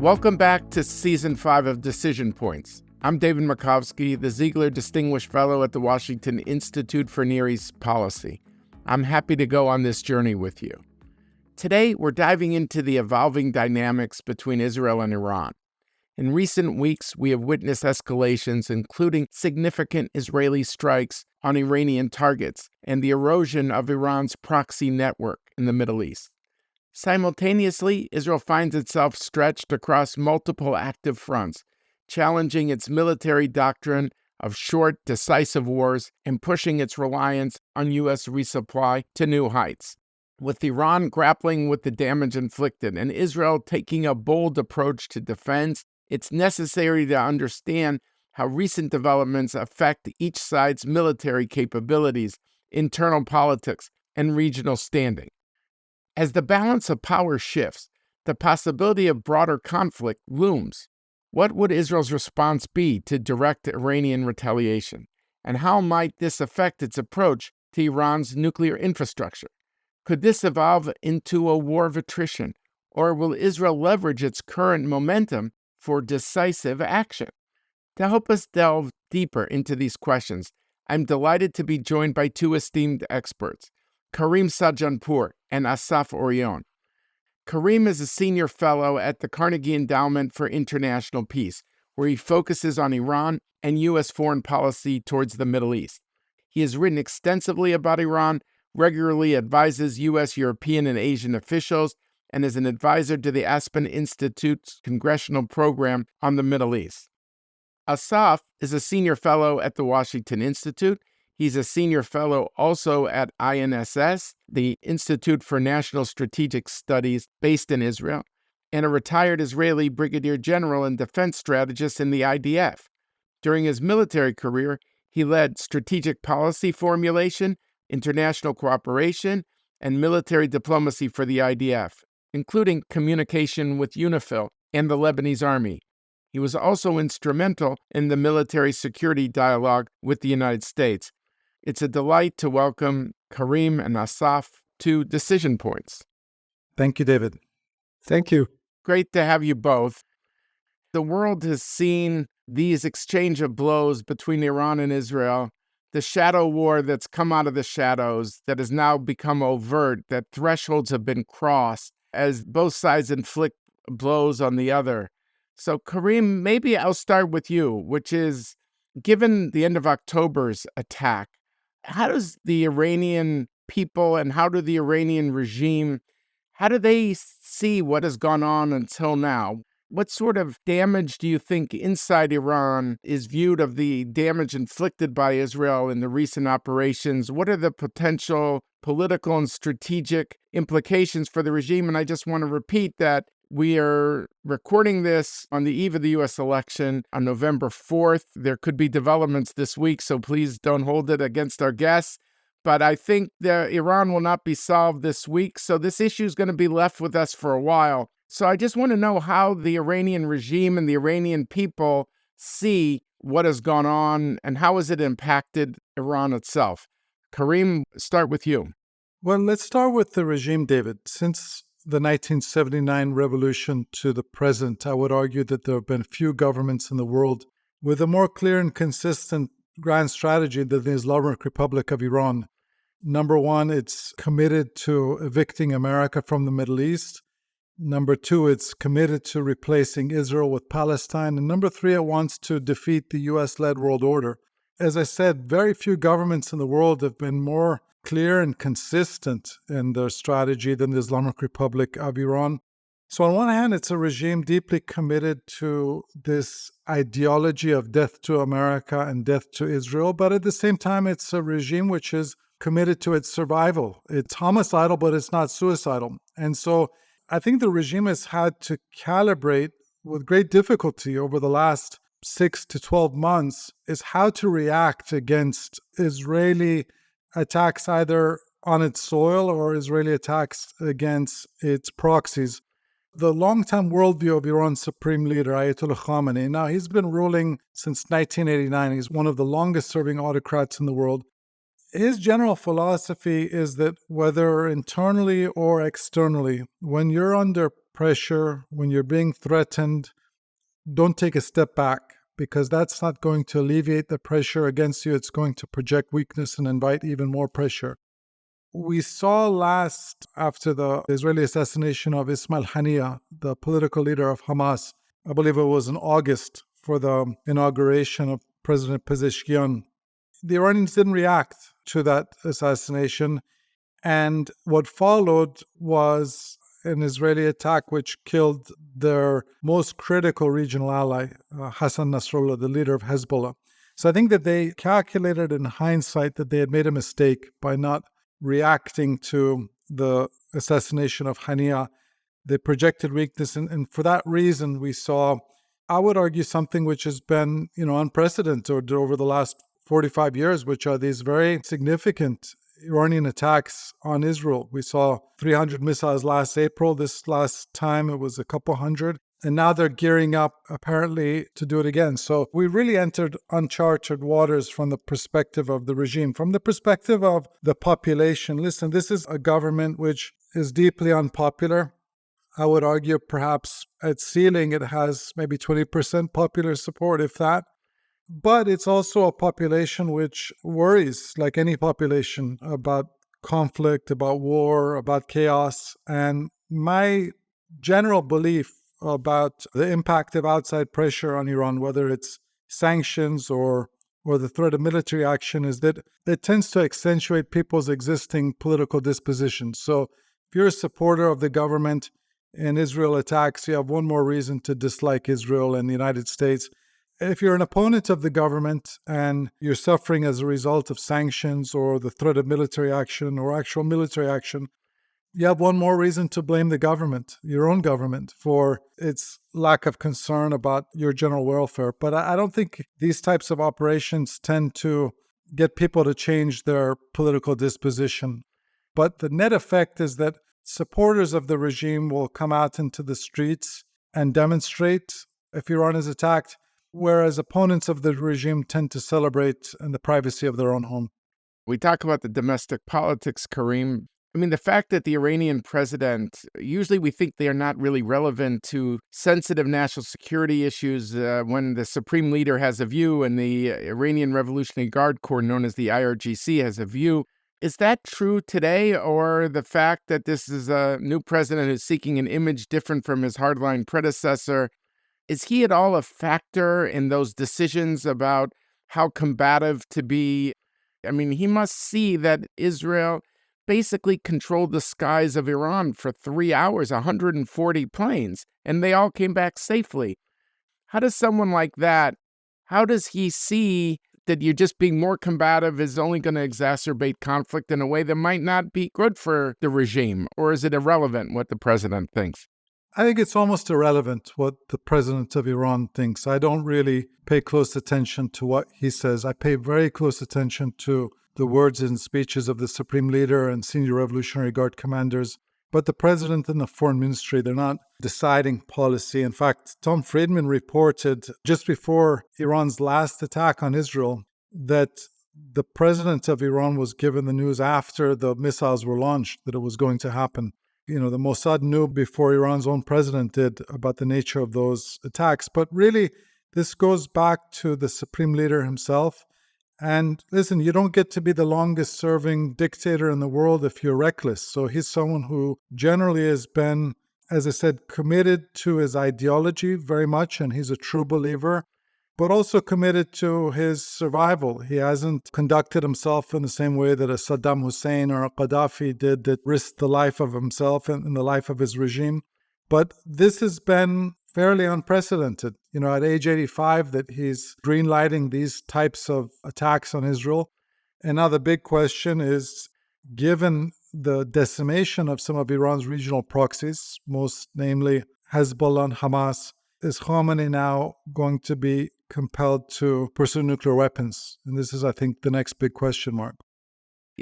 Welcome back to Season 5 of Decision Points. I'm David Makovsky, the Ziegler Distinguished Fellow at the Washington Institute for Near East Policy. I'm happy to go on this journey with you. Today, we're diving into the evolving dynamics between Israel and Iran. In recent weeks, we have witnessed escalations, including significant Israeli strikes on Iranian targets and the erosion of Iran's proxy network in the Middle East. Simultaneously, Israel finds itself stretched across multiple active fronts, challenging its military doctrine of short, decisive wars and pushing its reliance on U.S. resupply to new heights. With Iran grappling with the damage inflicted and Israel taking a bold approach to defense, it's necessary to understand how recent developments affect each side's military capabilities, internal politics, and regional standing. As the balance of power shifts, the possibility of broader conflict looms. What would Israel's response be to direct Iranian retaliation? And how might this affect its approach to Iran's nuclear infrastructure? Could this evolve into a war of attrition? Or will Israel leverage its current momentum for decisive action? To help us delve deeper into these questions, I'm delighted to be joined by two esteemed experts, Karim Sadjadpour and Assaf Orion. Karim is a senior fellow at the Carnegie Endowment for International Peace, where he focuses on Iran and U.S. foreign policy towards the Middle East. He has written extensively about Iran, regularly advises U.S., European, and Asian officials, and is an advisor to the Aspen Institute's congressional program on the Middle East. Assaf is a senior fellow at the Washington Institute. He's a senior fellow also at INSS, the Institute for National Strategic Studies based in Israel, and a retired Israeli brigadier general and defense strategist in the IDF. During his military career, he led strategic policy formulation, international cooperation, and military diplomacy for the IDF, including communication with UNIFIL and the Lebanese army. He was also instrumental in the military security dialogue with the United States. It's a delight to welcome Karim and Assaf to Decision Points. Thank you, David. Thank you. Great to have you both. The world has seen these exchange of blows between Iran and Israel, the shadow war that's come out of the shadows, that has now become overt, that thresholds have been crossed as both sides inflict blows on the other. So, Karim, maybe I'll start with you, which is, given the end of October's attack, how does the Iranian people and how do the Iranian regime, how do they see what has gone on until now? What sort of damage do you think inside Iran is viewed of the damage inflicted by Israel in the recent operations? What are the potential political and strategic implications for the regime? And I just want to repeat that we are recording this on the eve of the U.S. election on November 4th. There could be developments this week, so please don't hold it against our guests. But I think that Iran will not be solved this week, so this issue is going to be left with us for a while. So I just want to know how the Iranian regime and the Iranian people see what has gone on and how has it impacted Iran itself. Karim, start with you. Well, let's start with the regime, David. Since the 1979 revolution to the present, I would argue that there have been few governments in the world with a more clear and consistent grand strategy than the Islamic Republic of Iran. Number one, it's committed to evicting America from the Middle East. Number two, it's committed to replacing Israel with Palestine. And number three, it wants to defeat the U.S.-led world order. As I said, very few governments in the world have been more clear and consistent in their strategy than the Islamic Republic of Iran. So on one hand, it's a regime deeply committed to this ideology of death to America and death to Israel, but at the same time, it's a regime which is committed to its survival. It's homicidal, but it's not suicidal. And so I think the regime has had to calibrate with great difficulty over the last 6 to 12 months is how to react against Israeli attacks either on its soil or Israeli attacks against its proxies. The long-time worldview of Iran's supreme leader, Ayatollah Khamenei, now he's been ruling since 1989. He's one of the longest-serving autocrats in the world. His general philosophy is that whether internally or externally, when you're under pressure, when you're being threatened, don't take a step back, because that's not going to alleviate the pressure against you. It's going to project weakness and invite even more pressure. We saw last, after the Israeli assassination of Ismail Haniyeh, the political leader of Hamas, I believe it was in August for the inauguration of President Pezeshkian, the Iranians didn't react to that assassination. And what followed was an Israeli attack which killed their most critical regional ally, Hassan Nasrallah, the leader of Hezbollah. So I think that they calculated in hindsight that they had made a mistake by not reacting to the assassination of Haniyeh. They projected weakness, and for that reason, we saw, I would argue, something which has been, unprecedented over the last 45 years, which are these very significant Iranian attacks on Israel. We saw 300 missiles last April. This last time it was a couple hundred. And now they're gearing up, apparently, to do it again. So we really entered uncharted waters from the perspective of the regime. From the perspective of the population, listen, this is a government which is deeply unpopular. I would argue perhaps at ceiling it has maybe 20% popular support, if that. But it's also a population which worries, like any population, about conflict, about war, about chaos. And my general belief about the impact of outside pressure on Iran, whether it's sanctions or the threat of military action, is that it tends to accentuate people's existing political dispositions. So if you're a supporter of the government and Israel attacks, you have one more reason to dislike Israel and the United States. If you're an opponent of the government and you're suffering as a result of sanctions or the threat of military action or actual military action, you have one more reason to blame the government, your own government, for its lack of concern about your general welfare. But I don't think these types of operations tend to get people to change their political disposition. But the net effect is that supporters of the regime will come out into the streets and demonstrate if Iran is attacked, whereas opponents of the regime tend to celebrate in the privacy of their own home. We talk about the domestic politics, Karim. I mean, the fact that the Iranian president, usually we think they are not really relevant to sensitive national security issues when the supreme leader has a view and the Iranian Revolutionary Guard Corps, known as the IRGC, has a view. Is that true today, or the fact that this is a new president who's seeking an image different from his hardline predecessor, is he at all a factor in those decisions about how combative to be? I mean, he must see that Israel basically controlled the skies of Iran for 3 hours, 140 planes, and they all came back safely. How does someone like that, how does he see that you're just being more combative is only going to exacerbate conflict in a way that might not be good for the regime? Or is it irrelevant what the president thinks? I think it's almost irrelevant what the president of Iran thinks. I don't really pay close attention to what he says. I pay very close attention to the words and speeches of the supreme leader and senior Revolutionary Guard commanders. But the president and the foreign ministry, they're not deciding policy. In fact, Tom Friedman reported just before Iran's last attack on Israel that the president of Iran was given the news after the missiles were launched that it was going to happen. The Mossad knew before Iran's own president did about the nature of those attacks. But really, this goes back to the supreme leader himself. And listen, you don't get to be the longest serving dictator in the world if you're reckless. So he's someone who generally has been, as I said, committed to his ideology very much, and he's a true believer, but also committed to his survival. He hasn't conducted himself in the same way that a Saddam Hussein or a Gaddafi did, that risked the life of himself and the life of his regime. But this has been fairly unprecedented, at age 85, that he's greenlighting these types of attacks on Israel. And now the big question is, given the decimation of some of Iran's regional proxies, most namely Hezbollah and Hamas, is Khamenei now going to be compelled to pursue nuclear weapons? And this is, I think, the next big question mark.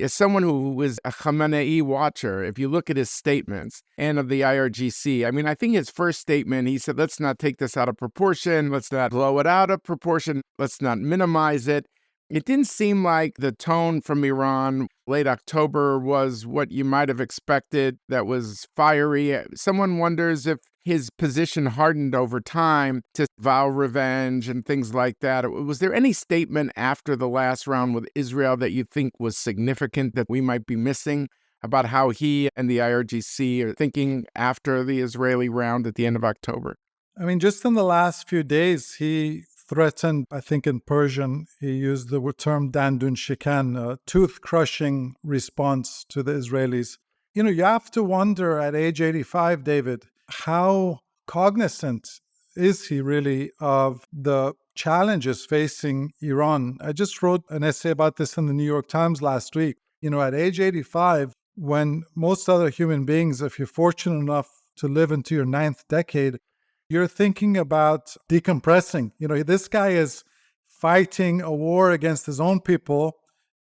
As someone who was a Khamenei watcher, if you look at his statements and of the IRGC, I mean, I think his first statement, he said, let's not take this out of proportion. Let's not blow it out of proportion. Let's not minimize it. It didn't seem like the tone from Iran late October was what you might have expected, that was fiery. Someone wonders if his position hardened over time to vow revenge and things like that. Was there any statement after the last round with Israel that you think was significant that we might be missing about how he and the IRGC are thinking after the Israeli round at the end of October? I mean, just in the last few days, he threatened, I think in Persian, he used the term dandun shikan, a tooth-crushing response to the Israelis. You have to wonder at age 85, David, how cognizant is he really of the challenges facing Iran? I just wrote an essay about this in the New York Times last week. At age 85, when most other human beings, if you're fortunate enough to live into your ninth decade, you're thinking about decompressing. This guy is fighting a war against his own people,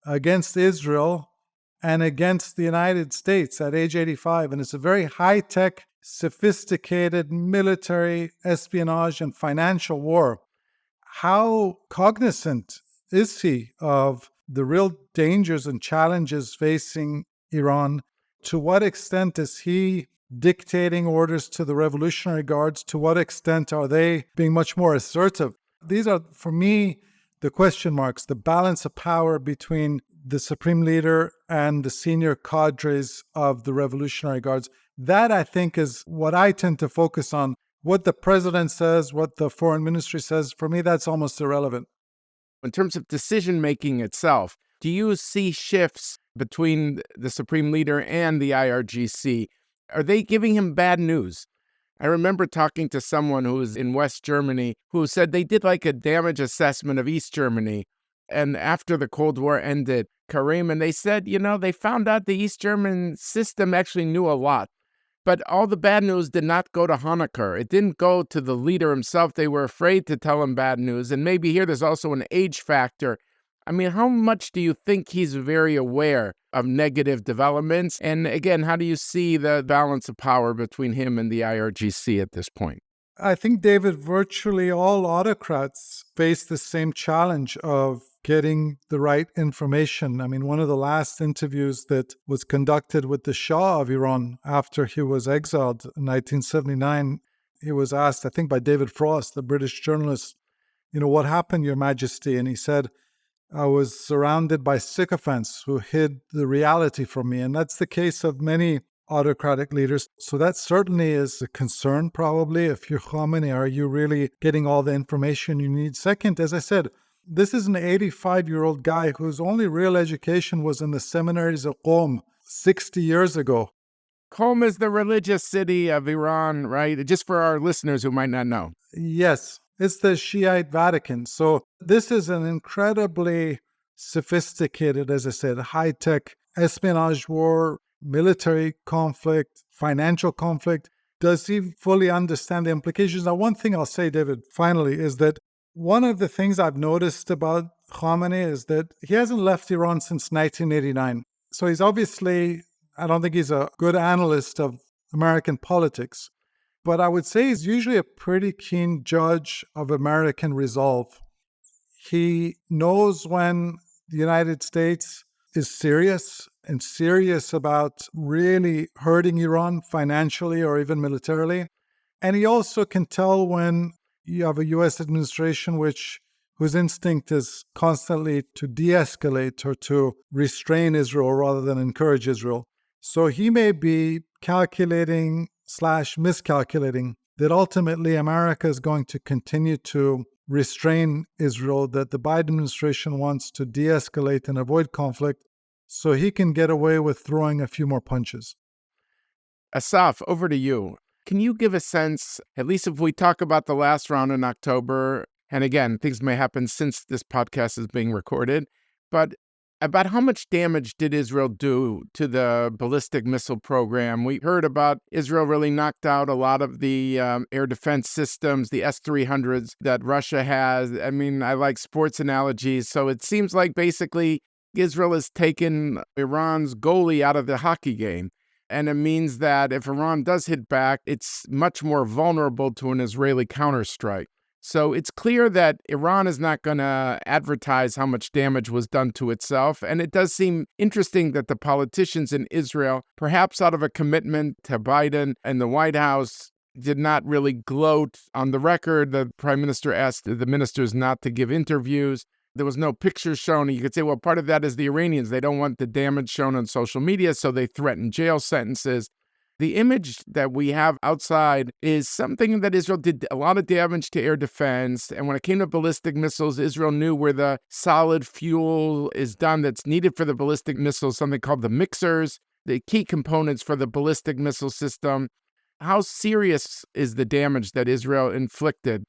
against Israel, and against the United States at age 85. And it's a very high-tech, sophisticated military, espionage, and financial war. How cognizant is he of the real dangers and challenges facing Iran? To what extent is he dictating orders to the Revolutionary Guards? To what extent are they being much more assertive? These are, for me, the question marks, the balance of power between the supreme leader and the senior cadres of the Revolutionary Guards. That, I think, is what I tend to focus on. What the president says, what the foreign ministry says, for me, that's almost irrelevant. In terms of decision-making itself, do you see shifts between the supreme leader and the IRGC? Are they giving him bad news? I remember talking to someone who was in West Germany who said they did like a damage assessment of East Germany. And after the Cold War ended, Karim, and they said, they found out the East German system actually knew a lot. But all the bad news did not go to Honecker. It didn't go to the leader himself. They were afraid to tell him bad news. And maybe here there's also an age factor. I mean, how much do you think he's very aware of negative developments? And again, how do you see the balance of power between him and the IRGC at this point? I think, David, virtually all autocrats face the same challenge of getting the right information. I mean, one of the last interviews that was conducted with the Shah of Iran after he was exiled in 1979, he was asked, I think by David Frost, the British journalist, what happened, Your Majesty? And he said, I was surrounded by sycophants who hid the reality from me. And that's the case of many autocratic leaders. So that certainly is a concern, probably. If you're Khamenei, are you really getting all the information you need? Second, as I said, this is an 85-year-old guy whose only real education was in the seminaries of Qom 60 years ago. Qom is the religious city of Iran, right? Just for our listeners who might not know. Yes. It's the Shiite Vatican. So this is an incredibly sophisticated, as I said, high-tech espionage war, military conflict, financial conflict. Does he fully understand the implications? Now, one thing I'll say, David, finally, is that one of the things I've noticed about Khamenei is that he hasn't left Iran since 1989. So he's obviously, I don't think he's a good analyst of American politics. But I would say he's usually a pretty keen judge of American resolve. He knows when the United States is serious about really hurting Iran financially or even militarily. And he also can tell when you have a U.S. administration whose instinct is constantly to de-escalate or to restrain Israel rather than encourage Israel. So he may be calculating/miscalculating that ultimately America is going to continue to restrain Israel, that the Biden administration wants to de-escalate and avoid conflict so he can get away with throwing a few more punches. Assaf, over to you. Can you give a sense, at least if we talk about the last round in October, and again, things may happen since this podcast is being recorded, but about how much damage did Israel do to the ballistic missile program? We heard about Israel really knocked out a lot of the air defense systems, the S-300s that Russia has. I mean, I like sports analogies. So it seems like basically Israel has taken Iran's goalie out of the hockey game. And it means that if Iran does hit back, it's much more vulnerable to an Israeli counterstrike. So it's clear that Iran is not going to advertise how much damage was done to itself. And it does seem interesting that the politicians in Israel, perhaps out of a commitment to Biden and the White House, did not really gloat on the record. The prime minister asked the ministers not to give interviews. There was no pictures shown. You could say, well, part of that is the Iranians. They don't want the damage shown on social media, so they threaten jail sentences. The image that we have outside is something that Israel did a lot of damage to air defense. And when it came to ballistic missiles, Israel knew where the solid fuel is done that's needed for the ballistic missiles, something called the mixers, the key components for the ballistic missile system. How serious is the damage that Israel inflicted?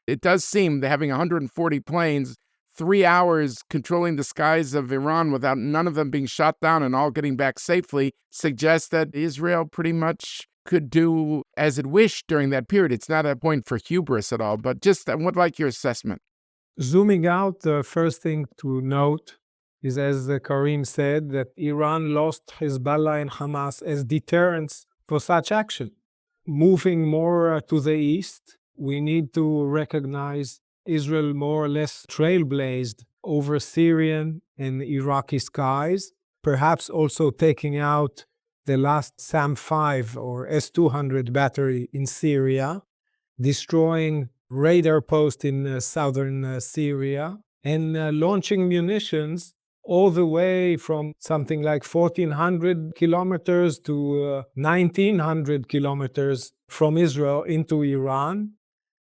It does seem that having 140 planes, 3 hours controlling the skies of Iran without none of them being shot down and all getting back safely suggests that Israel pretty much could do as it wished during that period. It's not a point for hubris at all, but just I would like your assessment. Zooming out, the first thing to note is, as Karim said, that Iran lost Hezbollah and Hamas as deterrents for such action. Moving more to the east, we need to recognize Israel more or less trailblazed over Syrian and Iraqi skies, perhaps also taking out the last SAM-5 or S-200 battery in Syria, destroying radar posts in southern Syria, and launching munitions all the way from something like 1,400 kilometers to 1,900 kilometers from Israel into Iran.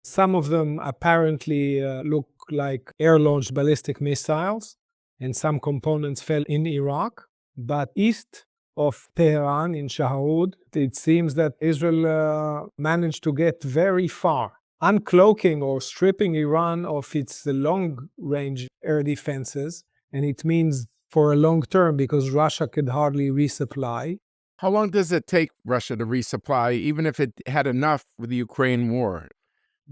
Some of them apparently look like air-launched ballistic missiles, and some components fell in Iraq. But east of Tehran, in Shahroud, it seems that Israel managed to get very far, uncloaking or stripping Iran of its long-range air defenses. And it means for a long term, because Russia could hardly resupply. How long does it take Russia to resupply, even if it had enough with the Ukraine war?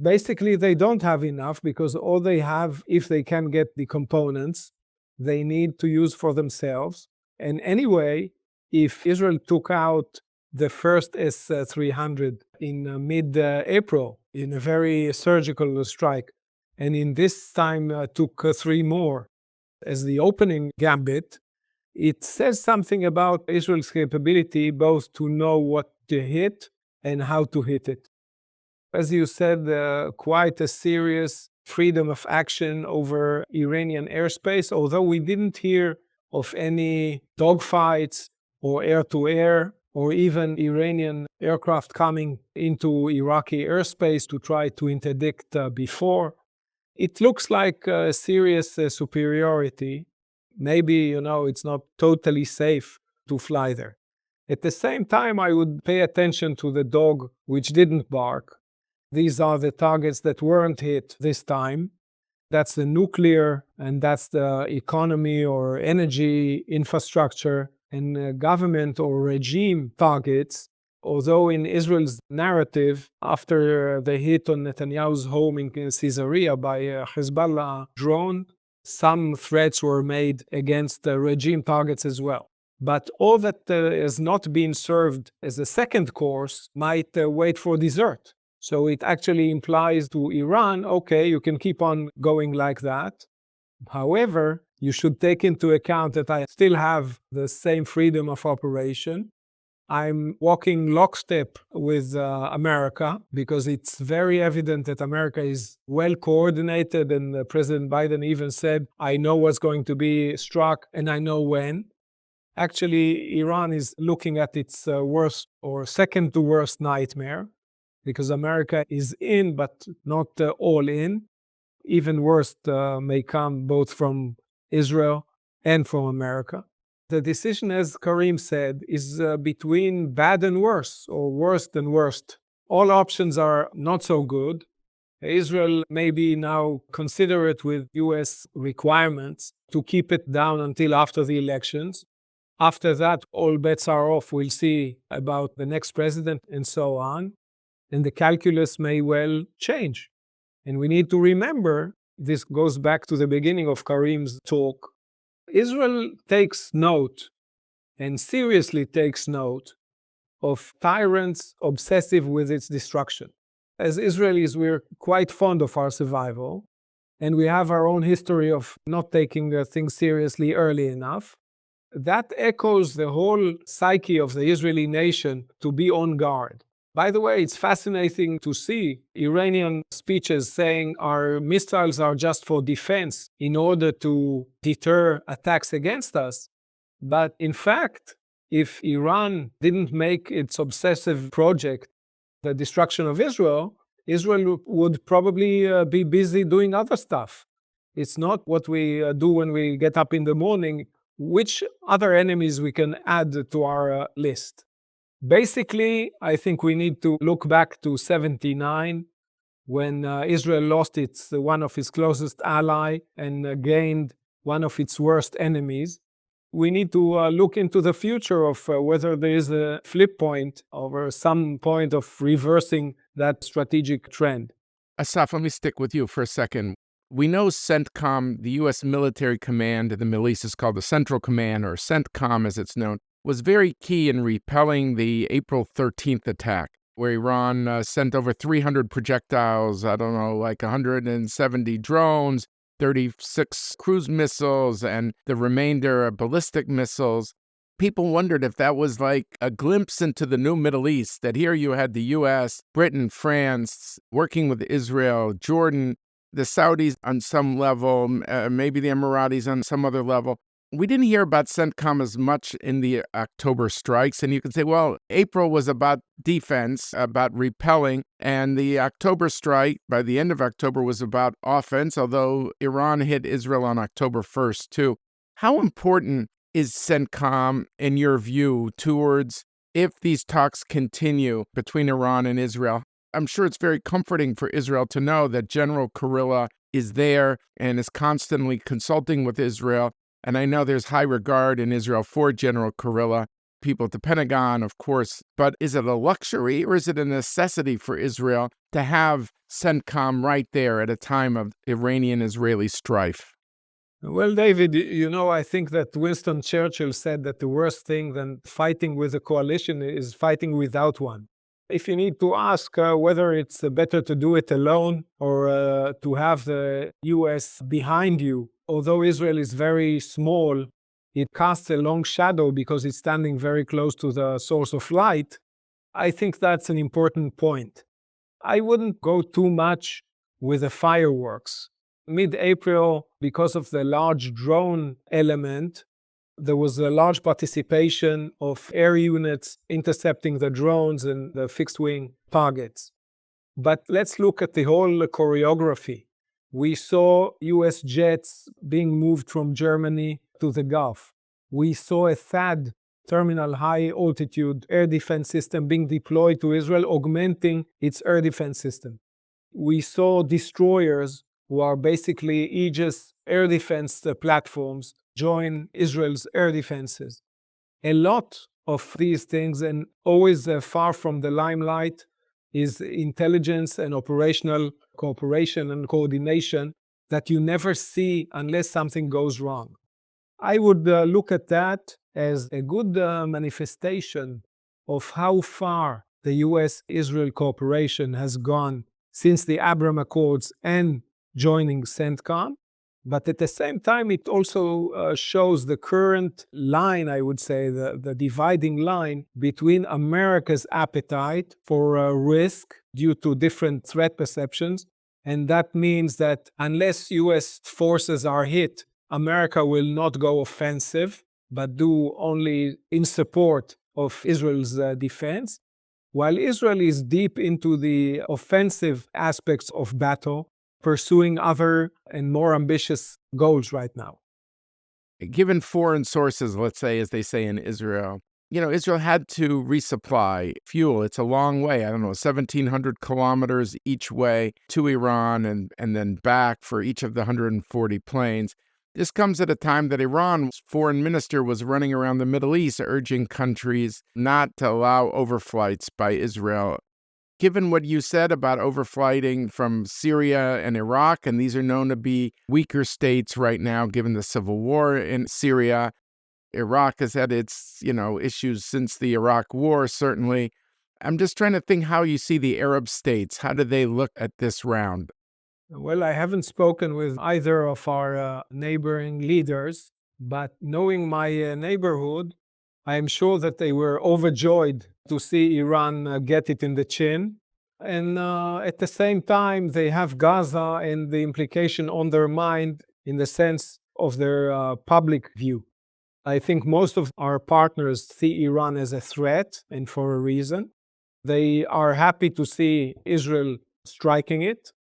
Basically, they don't have enough, because all they have, if they can get the components, they need to use for themselves. And anyway, if Israel took out the first S-300 in mid-April in a very surgical strike, and in this time took 3 more as the opening gambit, it says something about Israel's capability both to know what to hit and how to hit it. As you said, quite a serious freedom of action over Iranian airspace, although we didn't hear of any dogfights or air-to-air or even Iranian aircraft coming into Iraqi airspace to try to interdict before. It looks like a serious superiority. Maybe, it's not totally safe to fly there. At the same time, I would pay attention to the dog which didn't bark. These are the targets that weren't hit this time. That's the nuclear, and that's the economy or energy infrastructure and government or regime targets. Although in Israel's narrative, after the hit on Netanyahu's home in Caesarea by a Hezbollah drone, some threats were made against the regime targets as well. But all that has not been served as a second course might wait for dessert. So it actually implies to Iran, okay, you can keep on going like that. However, you should take into account that I still have the same freedom of operation. I'm walking lockstep with America, because it's very evident that America is well coordinated, and President Biden even said, I know what's going to be struck and I know when. Actually, Iran is looking at its worst or second to worst nightmare, because America is in, but not all in. Even worse may come both from Israel and from America. The decision, as Karim said, is between bad and worse, or worse than worst. All options are not so good. Israel may be now considerate with U.S. requirements to keep it down until after the elections. After that, all bets are off. We'll see about the next president and so on. And the calculus may well change. And we need to remember, this goes back to the beginning of Karim's talk, Israel takes note, and seriously takes note, of tyrants obsessive with its destruction. As Israelis, we're quite fond of our survival, and we have our own history of not taking things seriously early enough. That echoes the whole psyche of the Israeli nation to be on guard. By the way, it's fascinating to see Iranian speeches saying our missiles are just for defense in order to deter attacks against us. But in fact, if Iran didn't make its obsessive project the destruction of Israel, Israel would probably be busy doing other stuff. It's not what we do when we get up in the morning, which other enemies we can add to our list. Basically, I think we need to look back to 79 when Israel lost one of its closest ally and gained one of its worst enemies. We need to look into the future of whether there is a flip point or some point of reversing that strategic trend. Assaf, let me stick with you for a second. We know CENTCOM, the U.S. military command in the Middle East is called the Central Command, or CENTCOM as it's known, was very key in repelling the April 13th attack, where Iran sent over 300 projectiles, like 170 drones, 36 cruise missiles, and the remainder of ballistic missiles. People wondered if that was like a glimpse into the new Middle East, that here you had the U.S., Britain, France, working with Israel, Jordan, the Saudis on some level, maybe the Emiratis on some other level. We didn't hear about CENTCOM as much in the October strikes. And you can say, well, April was about defense, about repelling. And the October strike, by the end of October, was about offense, although Iran hit Israel on October 1st, too. How important is CENTCOM, in your view, towards if these talks continue between Iran and Israel? I'm sure it's very comforting for Israel to know that General Kurilla is there and is constantly consulting with Israel. And I know there's high regard in Israel for General Kurilla, people at the Pentagon, of course. But is it a luxury or is it a necessity for Israel to have CENTCOM right there at a time of Iranian-Israeli strife? Well, David, I think that Winston Churchill said that the worst thing than fighting with a coalition is fighting without one. If you need to ask whether it's better to do it alone or to have the U.S. behind you, although Israel is very small, it casts a long shadow because it's standing very close to the source of light. I think that's an important point. I wouldn't go too much with the fireworks. Mid-April, because of the large drone element, there was a large participation of air units intercepting the drones and the fixed-wing targets. But let's look at the whole choreography. We saw U.S. jets being moved from Germany to the Gulf. We saw a THAAD, Terminal High Altitude Air Defense System, being deployed to Israel, augmenting its air defense system. We saw destroyers, who are basically Aegis air defense platforms, join Israel's air defenses. A lot of these things, and always far from the limelight, is intelligence and operational cooperation and coordination that you never see unless something goes wrong. I would look at that as a good manifestation of how far the U.S.-Israel cooperation has gone since the Abraham Accords and joining CENTCOM. But at the same time, it also shows the current line, I would say, the dividing line between America's appetite for risk due to different threat perceptions. And that means that unless U.S. forces are hit, America will not go offensive, but do only in support of Israel's defense. While Israel is deep into the offensive aspects of battle, pursuing other and more ambitious goals right now. Given foreign sources, let's say, as they say in Israel, Israel had to resupply fuel. It's a long way, 1,700 kilometers each way to Iran and then back for each of the 140 planes. This comes at a time that Iran's foreign minister was running around the Middle East urging countries not to allow overflights by Israel. Given what you said about overflighting from Syria and Iraq, and these are known to be weaker states right now, given the civil war in Syria, Iraq has had its, issues since the Iraq War, certainly. I'm just trying to think how you see the Arab states. How do they look at this round? Well, I haven't spoken with either of our neighboring leaders, but knowing my neighborhood, I am sure that they were overjoyed to see Iran get it in the chin. And at the same time, they have Gaza and the implication on their mind in the sense of their public view. I think most of our partners see Iran as a threat, and for a reason. They are happy to see Israel striking it.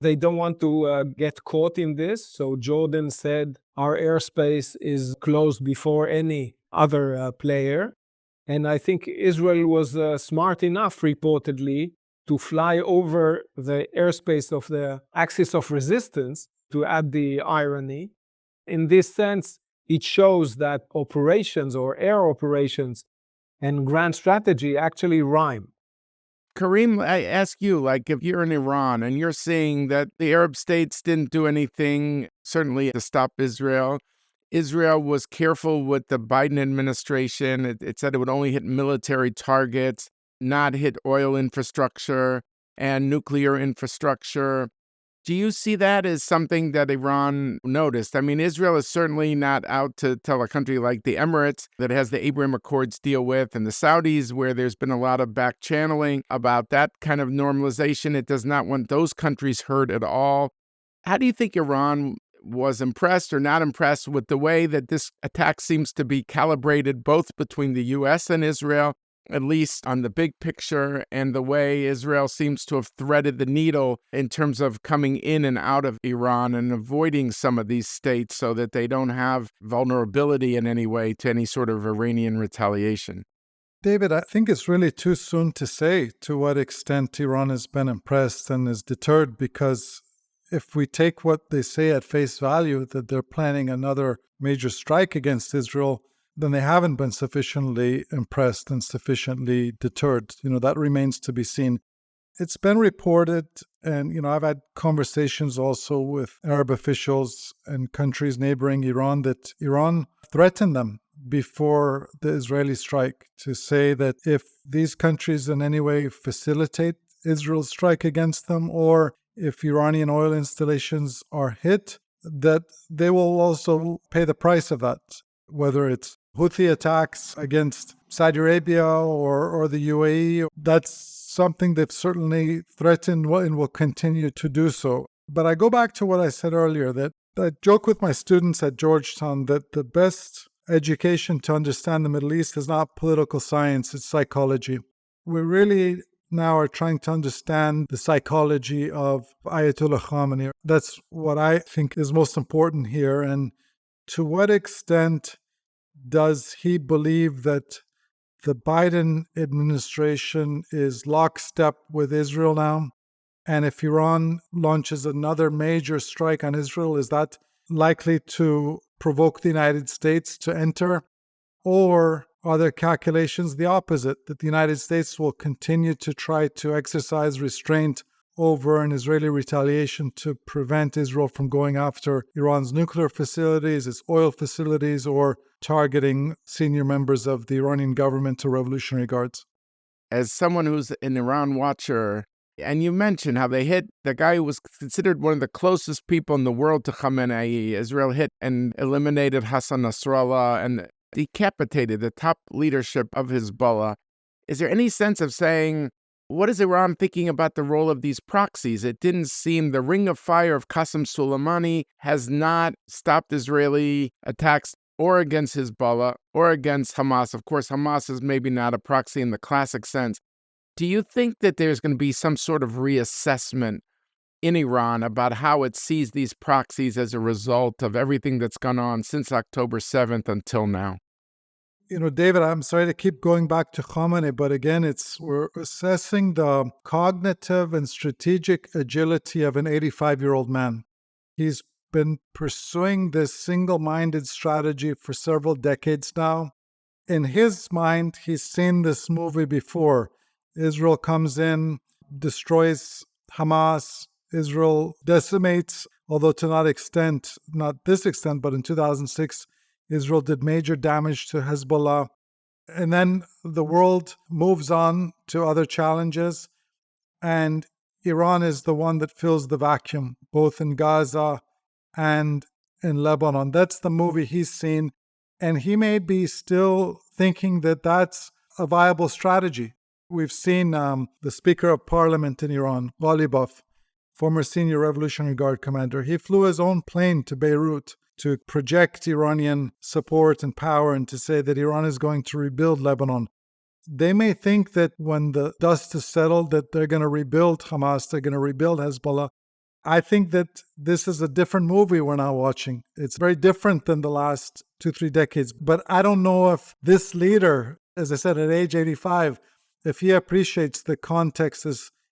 They don't want to get caught in this. So Jordan said our airspace is closed before any other player. And I think Israel was smart enough, reportedly, to fly over the airspace of the axis of resistance, to add the irony. In this sense, it shows that operations or air operations and grand strategy actually rhyme. Karim, I ask you, like, if you're in Iran and you're seeing that the Arab states didn't do anything, certainly to stop Israel. Israel was careful with the Biden administration. It said it would only hit military targets, not hit oil infrastructure and nuclear infrastructure. Do you see that as something that Iran noticed? I mean, Israel is certainly not out to tell a country like the Emirates that has the Abraham Accords deal with, and the Saudis, where there's been a lot of back channeling about that kind of normalization. It does not want those countries hurt at all. How do you think Iran was impressed or not impressed with the way that this attack seems to be calibrated both between the U.S. and Israel, at least on the big picture, and the way Israel seems to have threaded the needle in terms of coming in and out of Iran and avoiding some of these states so that they don't have vulnerability in any way to any sort of Iranian retaliation? David, I think it's really too soon to say to what extent Iran has been impressed and is deterred, because if we take what they say at face value, that they're planning another major strike against Israel, then they haven't been sufficiently impressed and sufficiently deterred. That remains to be seen. It's been reported, and, I've had conversations also with Arab officials and countries neighboring Iran, that Iran threatened them before the Israeli strike to say that if these countries in any way facilitate Israel's strike against them, or if Iranian oil installations are hit, that they will also pay the price of that, whether it's Houthi attacks against Saudi Arabia or the UAE. That's something they've certainly threatened and will continue to do so. But I go back to what I said earlier, that I joke with my students at Georgetown that the best education to understand the Middle East is not political science, it's psychology. We really now are trying to understand the psychology of Ayatollah Khamenei. That's what I think is most important here. And to what extent does he believe that the Biden administration is lockstep with Israel now? And if Iran launches another major strike on Israel, is that likely to provoke the United States to enter? Or are there calculations the opposite, that the United States will continue to try to exercise restraint over an Israeli retaliation to prevent Israel from going after Iran's nuclear facilities, its oil facilities, or targeting senior members of the Iranian government or Revolutionary Guards? As someone who's an Iran watcher, and you mentioned how they hit the guy who was considered one of the closest people in the world to Khamenei. Israel hit and eliminated Hassan Nasrallah and decapitated the top leadership of Hezbollah. Is there any sense of saying, what is Iran thinking about the role of these proxies? It didn't seem the ring of fire of Qasem Soleimani has not stopped Israeli attacks or against Hezbollah or against Hamas. Of course, Hamas is maybe not a proxy in the classic sense. Do you think that there's going to be some sort of reassessment in Iran about how it sees these proxies as a result of everything that's gone on since October 7th until now? David, I'm sorry to keep going back to Khamenei, but again, we're assessing the cognitive and strategic agility of an 85-year-old man. He's been pursuing this single-minded strategy for several decades now. In his mind, he's seen this movie before. Israel comes in, destroys Hamas. Israel decimates, although to not this extent, but in 2006, Israel did major damage to Hezbollah. And then the world moves on to other challenges, and Iran is the one that fills the vacuum, both in Gaza and in Lebanon. That's the movie he's seen, and he may be still thinking that that's a viable strategy. We've seen the Speaker of Parliament in Iran, Ghalibaf, former senior Revolutionary Guard commander. He flew his own plane to Beirut to project Iranian support and power and to say that Iran is going to rebuild Lebanon. They may think that when the dust is settled that they're going to rebuild Hamas, they're going to rebuild Hezbollah. I think that this is a different movie we're now watching. It's very different than the last 2-3 decades. But I don't know if this leader, as I said, at age 85, if he appreciates the context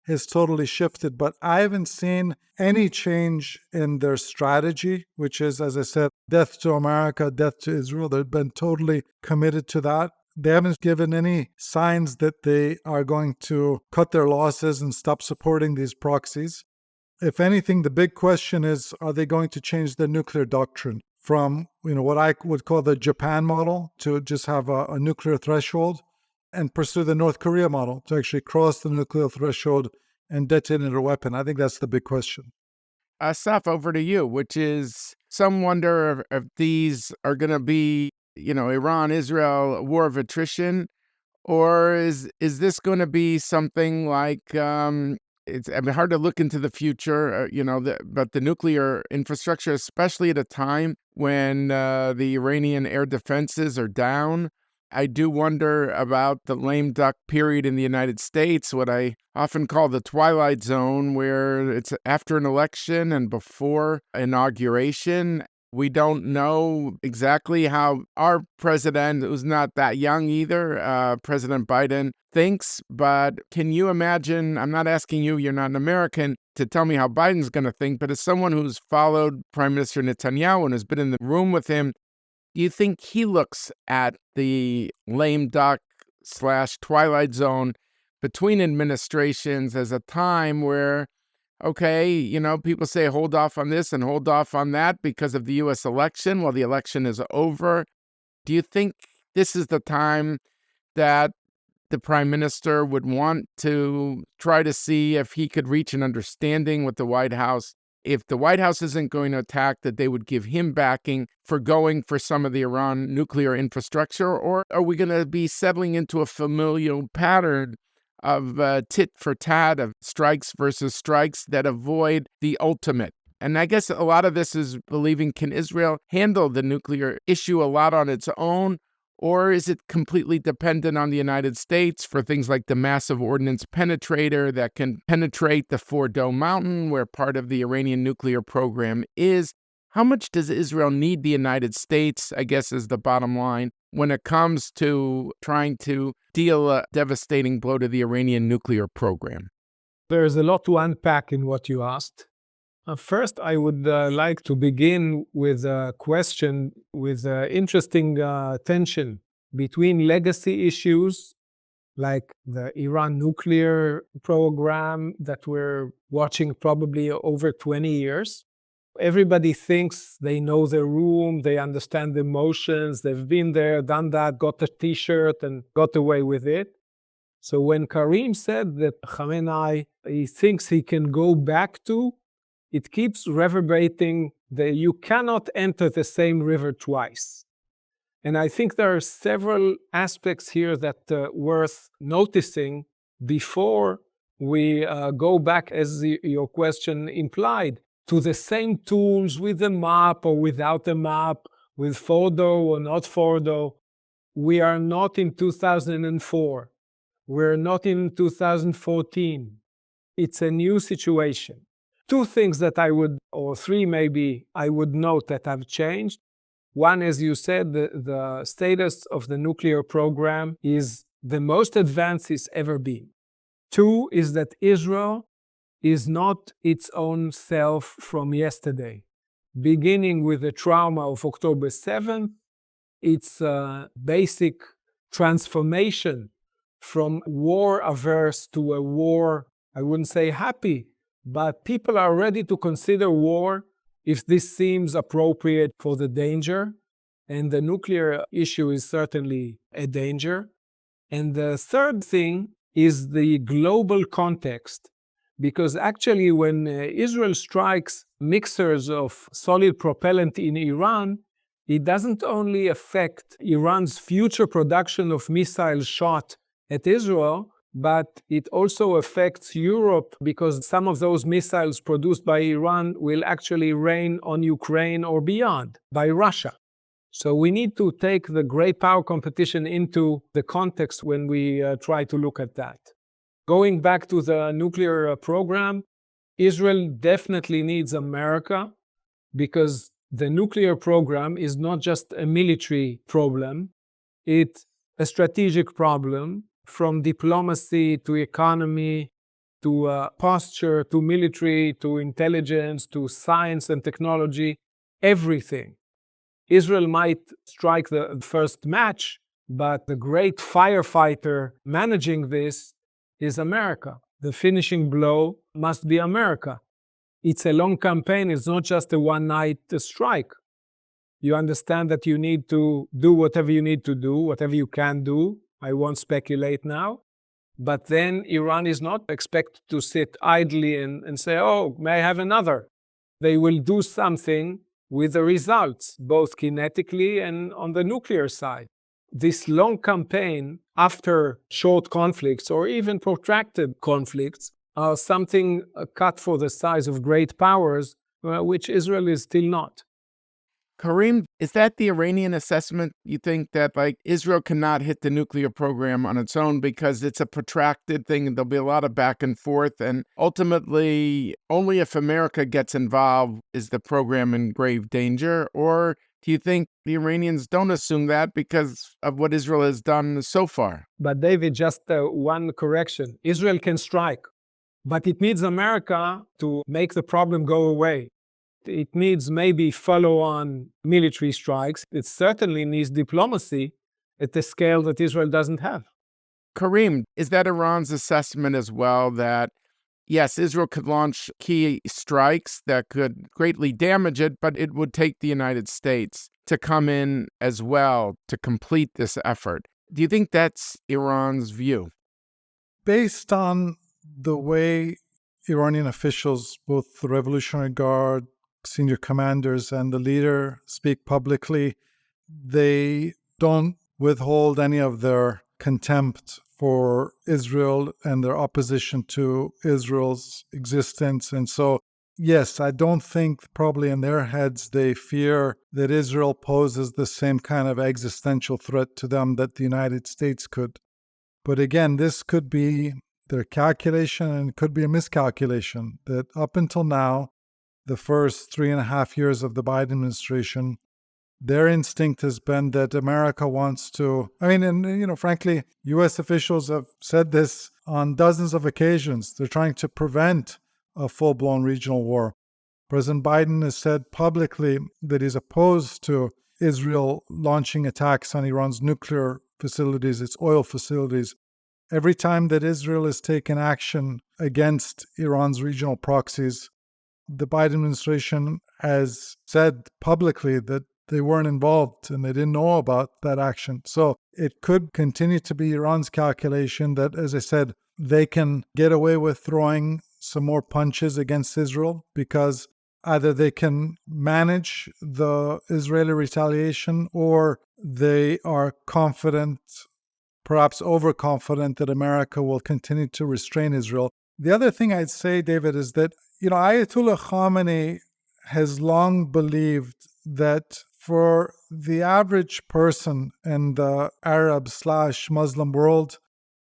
has totally shifted. But I haven't seen any change in their strategy, which is, as I said, death to America, death to Israel. They've been totally committed to that. They haven't given any signs that they are going to cut their losses and stop supporting these proxies. If anything, the big question is, are they going to change the nuclear doctrine from, what I would call the Japan model to just have a nuclear threshold and pursue the North Korea model to actually cross the nuclear threshold and detonate a weapon? I think that's the big question. Assaf, over to you, which is some wonder if these are going to be, Iran, Israel, war of attrition, or is this going to be something like, it's hard to look into the future, but the nuclear infrastructure, especially at a time when the Iranian air defenses are down. I do wonder about the lame duck period in the United States, what I often call the twilight zone, where it's after an election and before inauguration. We don't know exactly how our president, who's not that young either, President Biden, thinks. But can you imagine, I'm not asking you, you're not an American, to tell me how Biden's going to think, but as someone who's followed Prime Minister Netanyahu and has been in the room with him, do you think he looks at the lame duck / twilight zone between administrations as a time where, okay, people say hold off on this and hold off on that because of the U.S. election? Well, the election is over. Do you think this is the time that the prime minister would want to try to see if he could reach an understanding with the White House? If the White House isn't going to attack, that they would give him backing for going for some of the Iran nuclear infrastructure? Or are we going to be settling into a familial pattern of tit for tat, of strikes versus strikes that avoid the ultimate? And I guess a lot of this is believing, can Israel handle the nuclear issue a lot on its own? Or is it completely dependent on the United States for things like the massive ordnance penetrator that can penetrate the Fordo Mountain, where part of the Iranian nuclear program is? How much does Israel need the United States, I guess, is the bottom line, when it comes to trying to deal a devastating blow to the Iranian nuclear program? There's a lot to unpack in what you asked. First, I would like to begin with a question with interesting tension between legacy issues like the Iran nuclear program that we're watching probably over 20 years. Everybody thinks they know the room, they understand the emotions, they've been there, done that, got a t-shirt and got away with it. So when Karim said that Khamenei, he thinks he can go back to, it keeps reverberating that you cannot enter the same river twice. And I think there are several aspects here that are worth noticing before we go back, as your question implied, to the same tools with a map or without a map, with Fordo or not Fordo. We are not in 2004. We're not in 2014. It's a new situation. Two things that I would, or three maybe, I would note that have changed. One, as you said, the status of the nuclear program is the most advanced it's ever been. Two is that Israel is not its own self from yesterday. Beginning with the trauma of October 7th, its basic transformation from war averse to a war, I wouldn't say happy, but people are ready to consider war if this seems appropriate for the danger. And the nuclear issue is certainly a danger. And the third thing is the global context. Because actually, when Israel strikes mixers of solid propellant in Iran, it doesn't only affect Iran's future production of missiles shot at Israel, but it also affects Europe because some of those missiles produced by Iran will actually rain on Ukraine or beyond by Russia. So we need to take the great power competition into the context when we try to look at that. Going back to the nuclear program, Israel definitely needs America because the nuclear program is not just a military problem, it's a strategic problem from diplomacy to economy to posture to military to intelligence to science and technology, everything. Israel might strike the first match, but the great firefighter managing this is America. The finishing blow must be America. It's a long campaign. It's not just a one-night strike. You understand that you need to do whatever you need to do, whatever you can do. I won't speculate now. But then Iran is not expected to sit idly and say, oh, may I have another? They will do something with the results, both kinetically and on the nuclear side. This long campaign after short conflicts or even protracted conflicts are something cut for the size of great powers, which Israel is still not. Karim, is that the Iranian assessment? You think that Israel cannot hit the nuclear program on its own because it's a protracted thing and there'll be a lot of back and forth, and ultimately only if America gets involved is the program in grave danger? Or do you think the Iranians don't assume that because of what Israel has done so far? But David, just one correction. Israel can strike, but it needs America to make the problem go away. It needs maybe follow-on military strikes. It certainly needs diplomacy at the scale that Israel doesn't have. Karim, is that Iran's assessment as well that, yes, Israel could launch key strikes that could greatly damage it, but it would take the United States to come in as well to complete this effort? Do you think that's Iran's view? Based on the way Iranian officials, both the Revolutionary Guard, senior commanders, and the leader speak publicly, they don't withhold any of their contempt for Israel and their opposition to Israel's existence. And so, yes, I don't think probably in their heads they fear that Israel poses the same kind of existential threat to them that the United States could. But again, this could be their calculation and it could be a miscalculation that up until now, the first 3.5 years of the Biden administration, their instinct has been that America wants to, frankly, U.S. officials have said this on dozens of occasions. They're trying to prevent a full-blown regional war. President Biden has said publicly that he's opposed to Israel launching attacks on Iran's nuclear facilities, its oil facilities. Every time that Israel has taken action against Iran's regional proxies, the Biden administration has said publicly that they weren't involved and they didn't know about that action. So it could continue to be Iran's calculation that, as I said, they can get away with throwing some more punches against Israel because either they can manage the Israeli retaliation or they are confident, perhaps overconfident, that America will continue to restrain Israel. The other thing I'd say, David, is that Ayatollah Khamenei has long believed that for the average person in the Arab/Muslim world,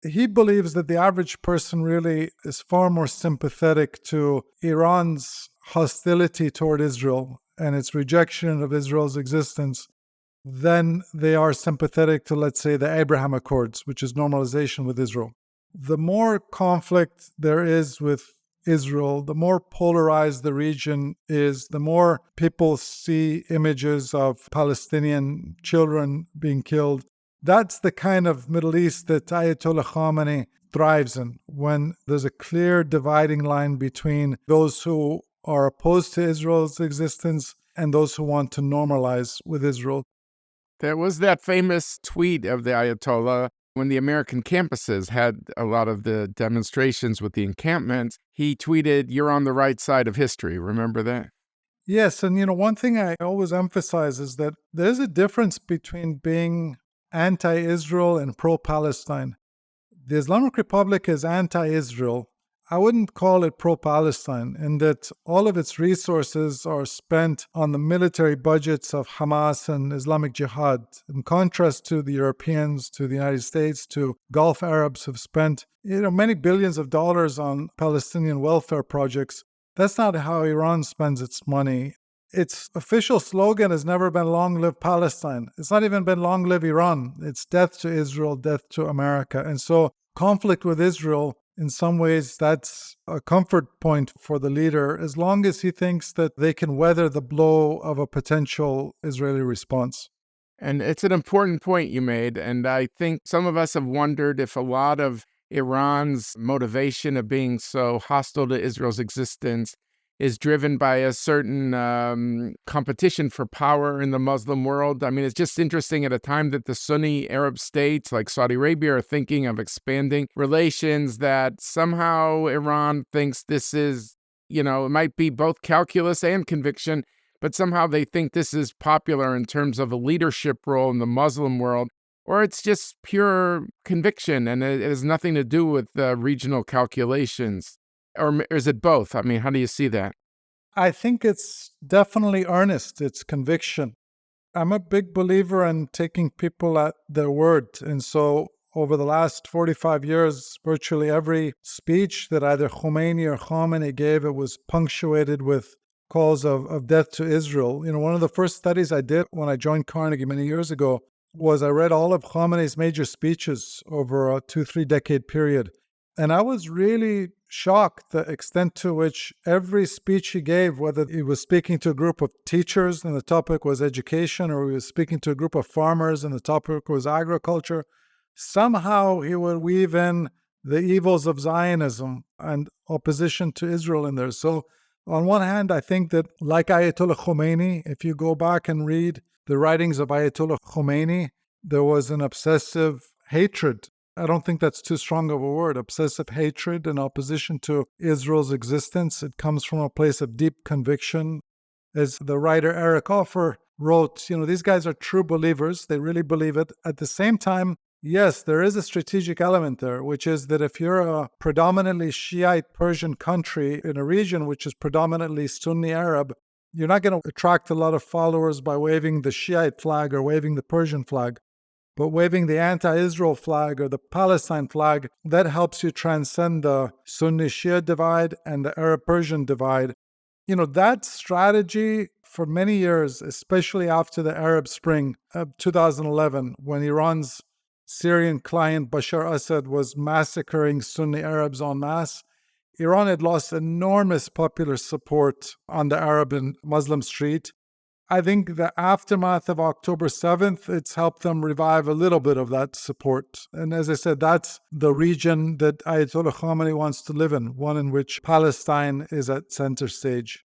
he believes that the average person really is far more sympathetic to Iran's hostility toward Israel and its rejection of Israel's existence than they are sympathetic to, let's say, the Abraham Accords, which is normalization with Israel. The more conflict there is with Israel, the more polarized the region is, the more people see images of Palestinian children being killed. That's the kind of Middle East that Ayatollah Khamenei thrives in, when there's a clear dividing line between those who are opposed to Israel's existence and those who want to normalize with Israel. There was that famous tweet of the Ayatollah when the American campuses had a lot of the demonstrations with the encampments. He tweeted, "You're on the right side of history." Remember that? Yes, and one thing I always emphasize is that there's a difference between being anti-Israel and pro-Palestine. The Islamic Republic is anti-Israel. I wouldn't call it pro-Palestine, in that all of its resources are spent on the military budgets of Hamas and Islamic Jihad, in contrast to the Europeans, to the United States, to Gulf Arabs who've spent many billions of dollars on Palestinian welfare projects. That's not how Iran spends its money. Its official slogan has never been "Long live Palestine." It's not even been "Long live Iran." It's "Death to Israel, death to America." And so conflict with Israel, in some ways, that's a comfort point for the leader, as long as he thinks that they can weather the blow of a potential Israeli response. And it's an important point you made. And I think some of us have wondered if a lot of Iran's motivation of being so hostile to Israel's existence is driven by a certain competition for power in the Muslim world. I mean, it's just interesting at a time that the Sunni Arab states like Saudi Arabia are thinking of expanding relations, that somehow Iran thinks this is, it might be both calculus and conviction, but somehow they think this is popular in terms of a leadership role in the Muslim world, or it's just pure conviction and it has nothing to do with regional calculations. Or is it both? I mean, how do you see that? I think it's definitely earnest. It's conviction. I'm a big believer in taking people at their word. And so over the last 45 years, virtually every speech that either Khomeini or Khamenei gave, it was punctuated with calls of death to Israel. One of the first studies I did when I joined Carnegie many years ago was I read all of Khamenei's major speeches over a 2-3 decade period. And I was really shocked the extent to which every speech he gave, whether he was speaking to a group of teachers and the topic was education, or he was speaking to a group of farmers and the topic was agriculture, somehow he would weave in the evils of Zionism and opposition to Israel in there. So on one hand, I think that, like Ayatollah Khomeini, if you go back and read the writings of Ayatollah Khomeini, there was an obsessive hatred. I don't think that's too strong of a word. Obsessive hatred and opposition to Israel's existence. It comes from a place of deep conviction. As the writer Eric Offer wrote, these guys are true believers. They really believe it. At the same time, yes, there is a strategic element there, which is that if you're a predominantly Shiite Persian country in a region which is predominantly Sunni Arab, you're not going to attract a lot of followers by waving the Shiite flag or waving the Persian flag. But waving the anti-Israel flag or the Palestine flag, that helps you transcend the Sunni-Shia divide and the Arab-Persian divide. That strategy for many years, especially after the Arab Spring of 2011, when Iran's Syrian client Bashar Assad was massacring Sunni Arabs en masse, Iran had lost enormous popular support on the Arab and Muslim street. I think the aftermath of October 7th, it's helped them revive a little bit of that support. And as I said, that's the region that Ayatollah Khamenei wants to live in, one in which Palestine is at center stage.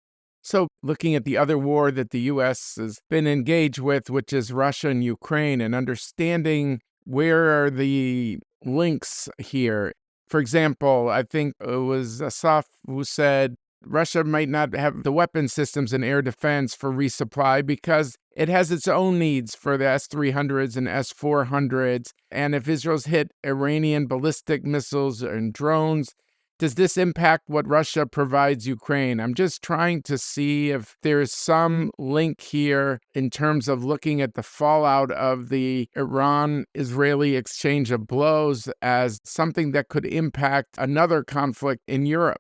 So looking at the other war that the U.S. has been engaged with, which is Russia and Ukraine, and understanding where are the links here. For example, I think it was Assaf who said Russia might not have the weapon systems and air defense for resupply because it has its own needs for the S-300s and S-400s. And if Israel's hit Iranian ballistic missiles and drones, does this impact what Russia provides Ukraine? I'm just trying to see if there's some link here in terms of looking at the fallout of the Iran-Israeli exchange of blows as something that could impact another conflict in Europe.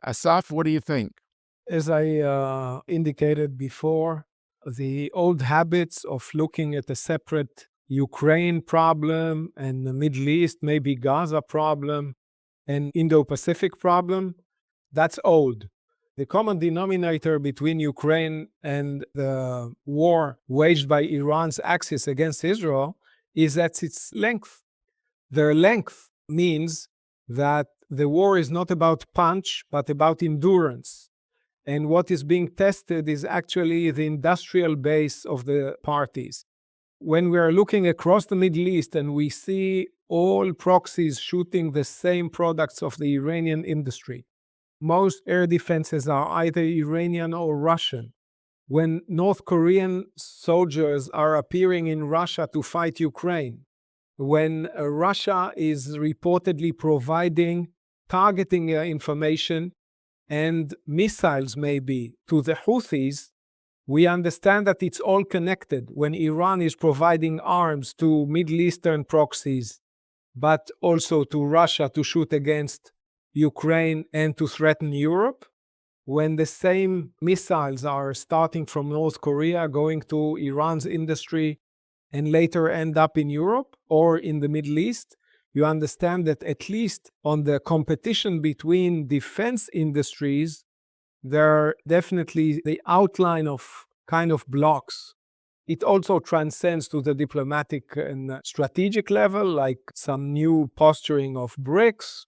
Assaf, what do you think? As I indicated before, the old habits of looking at a separate Ukraine problem and the Middle East, maybe Gaza problem, and Indo-Pacific problem, that's old. The common denominator between Ukraine and the war waged by Iran's axis against Israel is at its length. Their length means that the war is not about punch, but about endurance. And what is being tested is actually the industrial base of the parties. when we are looking across the Middle East and we see all proxies shooting the same products of the Iranian industry, most air defenses are either Iranian or Russian. When North Korean soldiers are appearing in Russia to fight Ukraine, when Russia is reportedly providing targeting information and missiles maybe to the Houthis, we understand that it's all connected. When Iran is providing arms to Middle Eastern proxies, but also to Russia to shoot against Ukraine and to threaten Europe, when the same missiles are starting from North Korea, going to Iran's industry, and later end up in Europe or in the Middle East, you understand that at least on the competition between defense industries, there are definitely the outline of kind of blocks. It also transcends to the diplomatic and strategic level, like some new posturing of BRICS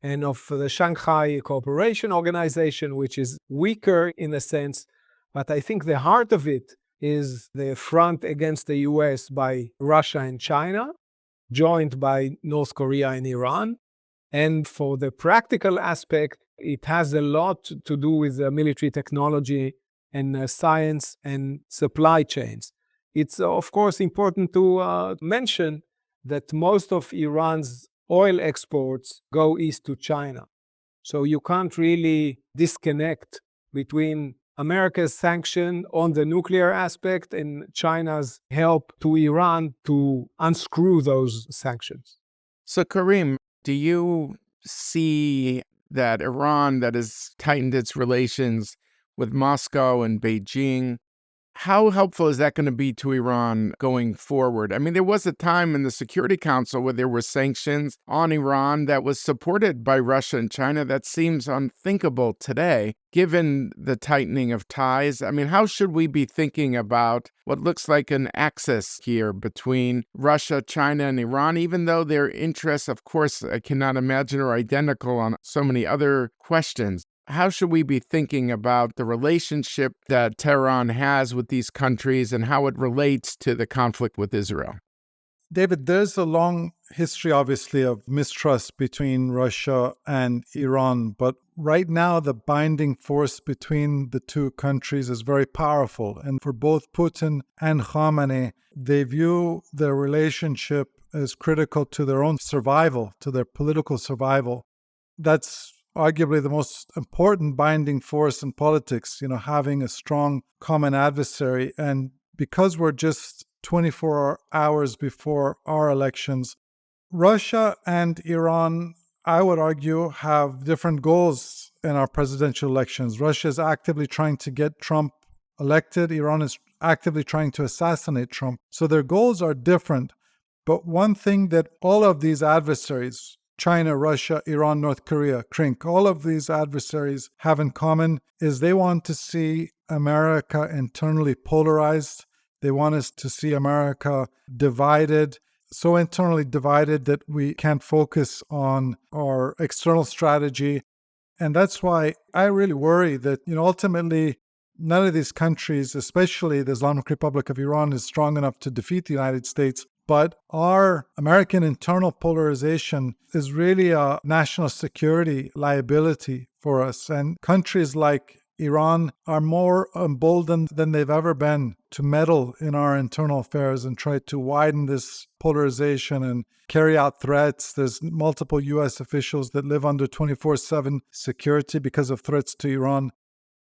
and of the Shanghai Cooperation Organization, which is weaker in a sense. But I think the heart of it is the front against the U.S. by Russia and China, joined by North Korea and Iran. And for the practical aspect, it has a lot to do with military technology and science and supply chains. It's, of course, important to mention that most of Iran's oil exports go east to China. So you can't really disconnect between America's sanction on the nuclear aspect and China's help to Iran to unscrew those sanctions. So, Karim, do you see that Iran that has tightened its relations with Moscow and Beijing, how helpful is that going to be to Iran going forward? I mean, there was a time in the Security Council where there were sanctions on Iran that was supported by Russia and China. That seems unthinkable today, given the tightening of ties. I mean, how should we be thinking about what looks like an axis here between Russia, China, and Iran, even though their interests, of course, I cannot imagine, are identical on so many other questions? How should we be thinking about the relationship that Tehran has with these countries and how it relates to the conflict with Israel? David, there's a long history, obviously, of mistrust between Russia and Iran. But right now, the binding force between the two countries is very powerful. And for both Putin and Khamenei, they view their relationship as critical to their own survival, to their political survival. That's arguably the most important binding force in politics, having a strong common adversary. And because we're just 24 hours before our elections, Russia and Iran, I would argue, have different goals in our presidential elections. Russia is actively trying to get Trump elected. Iran is actively trying to assassinate Trump. So their goals are different. But one thing that all of these adversaries, China, Russia, Iran, North Korea, CRINC, all of these adversaries have in common is they want to see America internally polarized. They want us to see America divided, so internally divided that we can't focus on our external strategy. And that's why I really worry that, ultimately, none of these countries, especially the Islamic Republic of Iran, is strong enough to defeat the United States. But our American internal polarization is really a national security liability for us. And countries like Iran are more emboldened than they've ever been to meddle in our internal affairs and try to widen this polarization and carry out threats. There's multiple U.S. officials that live under 24/7 security because of threats to Iran.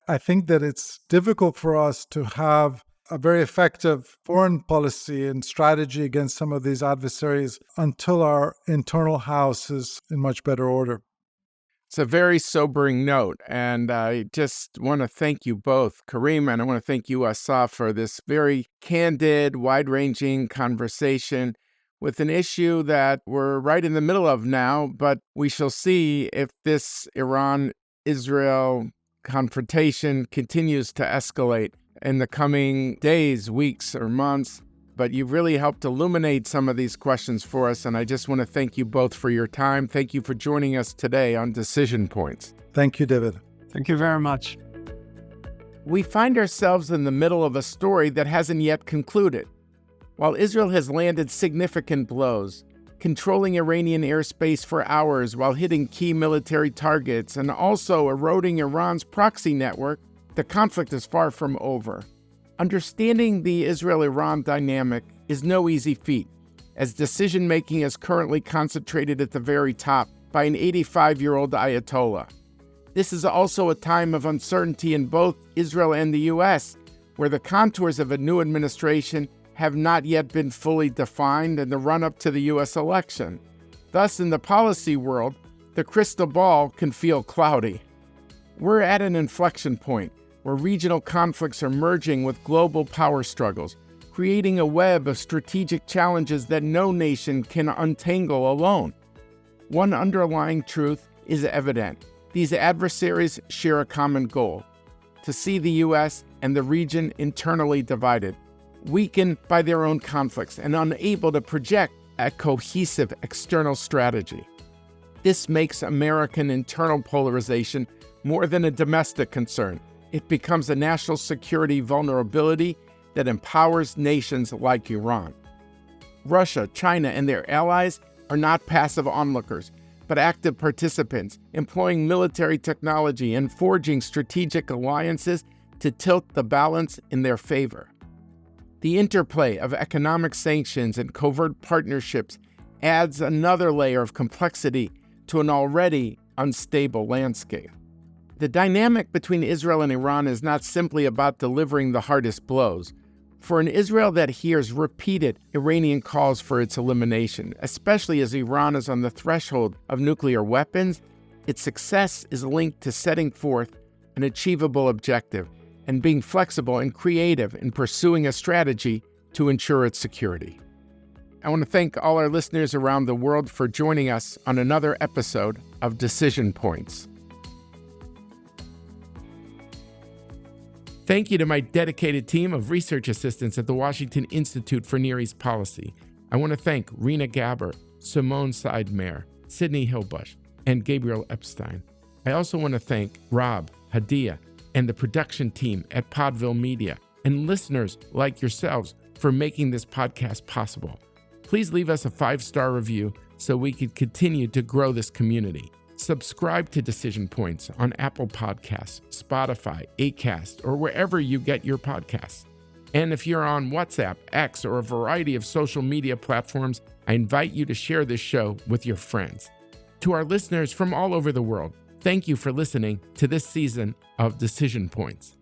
I think that it's difficult for us to have a very effective foreign policy and strategy against some of these adversaries until our internal house is in much better order. It's a very sobering note, and I just want to thank you both, Karim, and I want to thank you, Assaf, for this very candid, wide-ranging conversation with an issue that we're right in the middle of now, but we shall see if this Iran-Israel confrontation continues to escalate in the coming days, weeks, or months. But you've really helped illuminate some of these questions for us, and I just want to thank you both for your time. Thank you for joining us today on Decision Points. Thank you, David. Thank you very much. We find ourselves in the middle of a story that hasn't yet concluded. While Israel has landed significant blows, controlling Iranian airspace for hours while hitting key military targets and also eroding Iran's proxy network, the conflict is far from over. Understanding the Israel-Iran dynamic is no easy feat, as decision-making is currently concentrated at the very top by an 85-year-old Ayatollah. This is also a time of uncertainty in both Israel and the U.S., where the contours of a new administration have not yet been fully defined in the run-up to the U.S. election. Thus, in the policy world, the crystal ball can feel cloudy. We're at an inflection point where regional conflicts are merging with global power struggles, creating a web of strategic challenges that no nation can untangle alone. One underlying truth is evident. These adversaries share a common goal: to see the U.S. and the region internally divided, weakened by their own conflicts, and unable to project a cohesive external strategy. This makes American internal polarization more than a domestic concern. It becomes a national security vulnerability that empowers nations like Iran. Russia, China, and their allies are not passive onlookers, but active participants, employing military technology and forging strategic alliances to tilt the balance in their favor. The interplay of economic sanctions and covert partnerships adds another layer of complexity to an already unstable landscape. The dynamic between Israel and Iran is not simply about delivering the hardest blows. For an Israel that hears repeated Iranian calls for its elimination, especially as Iran is on the threshold of nuclear weapons, its success is linked to setting forth an achievable objective and being flexible and creative in pursuing a strategy to ensure its security. I want to thank all our listeners around the world for joining us on another episode of Decision Points. Thank you to my dedicated team of research assistants at the Washington Institute for Near East Policy. I want to thank Rena Gaber, Simone Seidmayer, Sidney Hilbush, and Gabriel Epstein. I also want to thank Rob, Hadia, and the production team at Podville Media, and listeners like yourselves for making this podcast possible. Please leave us a 5-star review so we can continue to grow this community. Subscribe to Decision Points on Apple Podcasts, Spotify, Acast, or wherever you get your podcasts. And if you're on WhatsApp, X, or a variety of social media platforms, I invite you to share this show with your friends. To our listeners from all over the world, thank you for listening to this season of Decision Points.